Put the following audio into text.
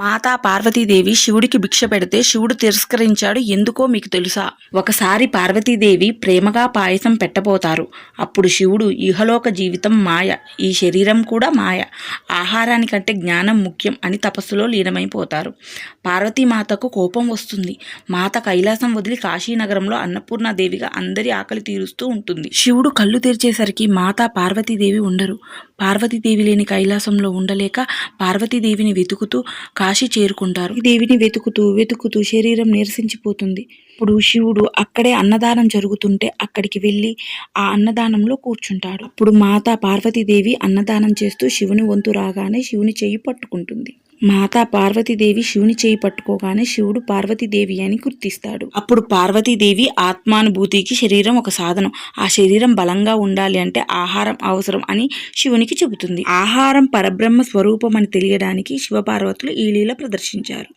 మాతా పార్వతీదేవి శివుడికి భిక్ష పెడితే శివుడు తిరస్కరించాడు. ఎందుకో మీకు తెలుసా? ఒకసారి పార్వతీదేవి ప్రేమగా పాయసం పెట్టబోతారు. అప్పుడు శివుడు ఇహలోక జీవితం మాయ, ఈ శరీరం కూడా మాయ, ఆహారానికంటే జ్ఞానం ముఖ్యం అని తపస్సులో లీనమైపోతారు. పార్వతీమాతకు కోపం వస్తుంది. మాత కైలాసం వదిలి కాశీనగరంలో అన్నపూర్ణాదేవిగా అందరి ఆకలి తీరుస్తూ ఉంటుంది. శివుడు కళ్ళు తెరిచేసరికి మాతా పార్వతీదేవి ఉండరు. పార్వతీదేవి లేని కైలాసంలో ఉండలేక పార్వతీదేవిని వెతుకుతూ కాశీ చేరుకుంటారు. దేవిని వెతుకుతూ శరీరం నీరసించిపోతుంది. ఇప్పుడు శివుడు అక్కడే అన్నదానం జరుగుతుంటే అక్కడికి వెళ్ళి ఆ అన్నదానంలో కూర్చుంటాడు. అప్పుడు మాతా పార్వతీదేవి అన్నదానం చేస్తూ శివుని వంతు రాగానే శివుని చెయ్యి పట్టుకుంటుంది. మాతా పార్వతీదేవి శివుని చేయి పట్టుకోగానే శివుడు పార్వతీదేవి అని గుర్తిస్తాడు. అప్పుడు పార్వతీదేవి ఆత్మానుభూతికి శరీరం ఒక సాధనం, ఆ శరీరం బలంగా ఉండాలి అంటే ఆహారం అవసరం అని శివునికి చెబుతుంది. ఆహారం పరబ్రహ్మ స్వరూపం అని తెలియడానికి శివపార్వతులు ఈ లీల ప్రదర్శించారు.